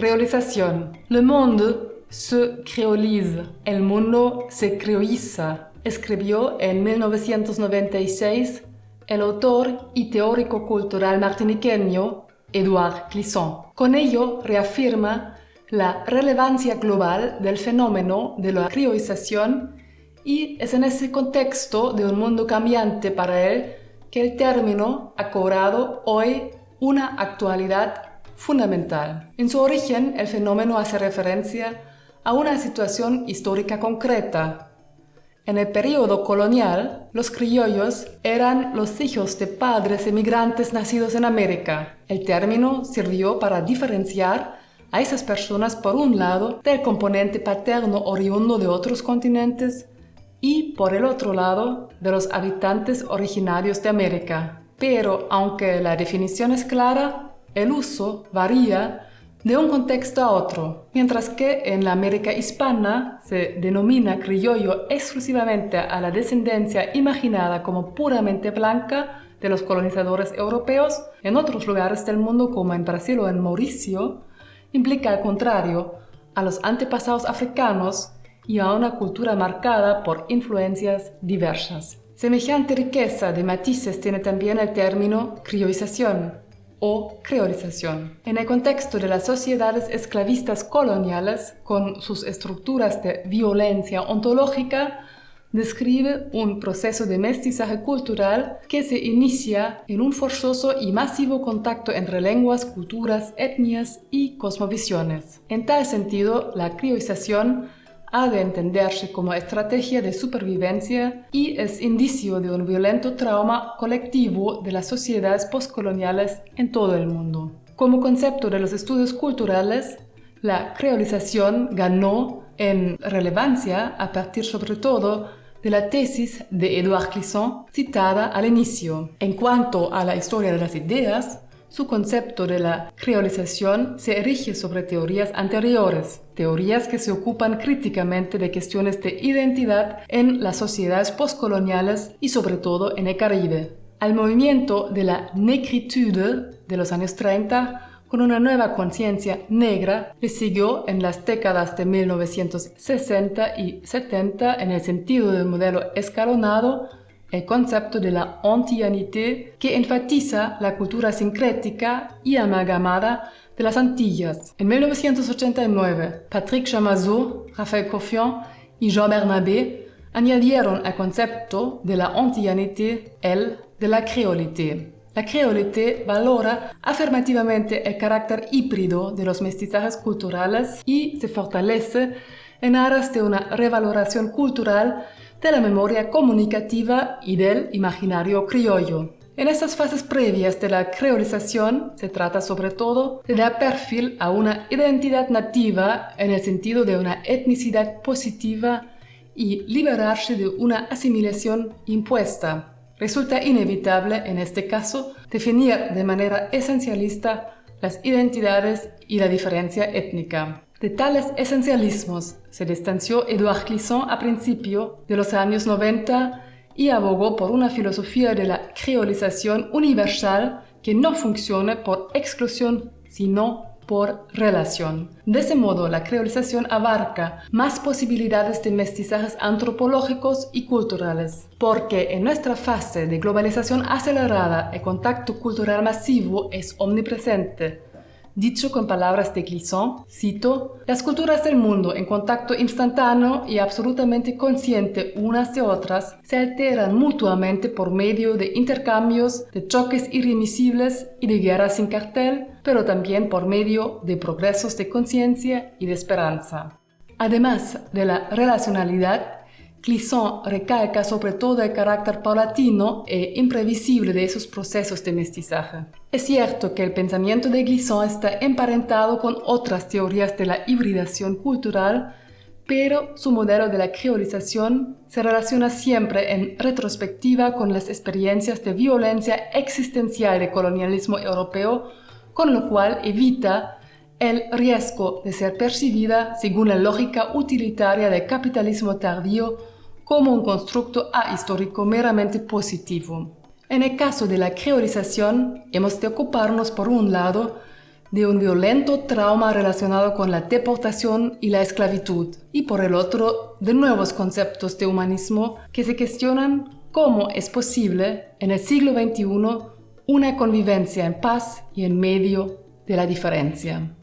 creolización. Le monde se créolise. El mundo se creoliza. Escribió en 1996 el autor y teórico cultural martiniqueño Édouard Clisson. Con ello reafirma la relevancia global del fenómeno de la creolización y es en ese contexto de un mundo cambiante para él que el término ha cobrado hoy una actualidad fundamental. En su origen, el fenómeno hace referencia a una situación histórica concreta. En el periodo colonial, los criollos eran los hijos de padres emigrantes nacidos en América. El término sirvió para diferenciar a esas personas, por un lado, del componente paterno oriundo de otros continentes y, por el otro lado, de los habitantes originarios de América. Pero, aunque la definición es clara, el uso varía de un contexto a otro. Mientras que en la América hispana se denomina criollo exclusivamente a la descendencia imaginada como puramente blanca de los colonizadores europeos, en otros lugares del mundo, como en Brasil o en Mauricio, implica al contrario a los antepasados africanos y a una cultura marcada por influencias diversas. Semejante riqueza de matices tiene también el término criollización o creolización. En el contexto de las sociedades esclavistas coloniales, con sus estructuras de violencia ontológica, describe un proceso de mestizaje cultural que se inicia en un forzoso y masivo contacto entre lenguas, culturas, etnias y cosmovisiones. En tal sentido, la criolización ha de entenderse como estrategia de supervivencia y es indicio de un violento trauma colectivo de las sociedades postcoloniales en todo el mundo. Como concepto de los estudios culturales, la creolización ganó en relevancia a partir sobre todo de la tesis de Édouard Clisson citada al inicio. En cuanto a la historia de las ideas, su concepto de la creolización se erige sobre teorías anteriores, teorías que se ocupan críticamente de cuestiones de identidad en las sociedades postcoloniales y sobre todo en el Caribe. Al movimiento de la negritude de los años 30, con una nueva conciencia negra, le siguió en las décadas de 1960 y 70 en el sentido del modelo escalonado el concepto de la antillanité, que enfatiza la cultura sincrética y amalgamada de las Antillas. En 1989, Patrick Chamakh, Raphaël Coffion y Jean Bernabé añadieron al concepto de la antillanité el de la creolité. La creolité valora afirmativamente el carácter híbrido de los mestizajes culturales y se fortalece en aras de una revaloración cultural de la memoria comunicativa y del imaginario criollo. En estas fases previas de la creolización se trata sobre todo de dar perfil a una identidad nativa en el sentido de una etnicidad positiva y liberarse de una asimilación impuesta. Resulta inevitable, en este caso, definir de manera esencialista las identidades y la diferencia étnica. De tales esencialismos se distanció Édouard Clisson a principios de los años 90 y abogó por una filosofía de la creolización universal que no funcione por exclusión, sino por relación. De ese modo, la creolización abarca más posibilidades de mestizajes antropológicos y culturales, porque en nuestra fase de globalización acelerada, el contacto cultural masivo es omnipresente. Dicho con palabras de Clisson, cito, «Las culturas del mundo en contacto instantáneo y absolutamente consciente unas de otras se alteran mutuamente por medio de intercambios, de choques irremisibles y de guerras sin cartel, pero también por medio de progresos de conciencia y de esperanza». Además de la relacionalidad, Clisson recalca sobre todo el carácter paulatino e imprevisible de esos procesos de mestizaje. Es cierto que el pensamiento de Clisson está emparentado con otras teorías de la hibridación cultural, pero su modelo de la creolización se relaciona siempre en retrospectiva con las experiencias de violencia existencial del colonialismo europeo, con lo cual evita el riesgo de ser percibida según la lógica utilitaria del capitalismo tardío como un constructo ahistórico meramente positivo. En el caso de la creolización, hemos de ocuparnos, por un lado, de un violento trauma relacionado con la deportación y la esclavitud, y por el otro, de nuevos conceptos de humanismo que se cuestionan cómo es posible, en el siglo XXI, una convivencia en paz y en medio de la diferencia.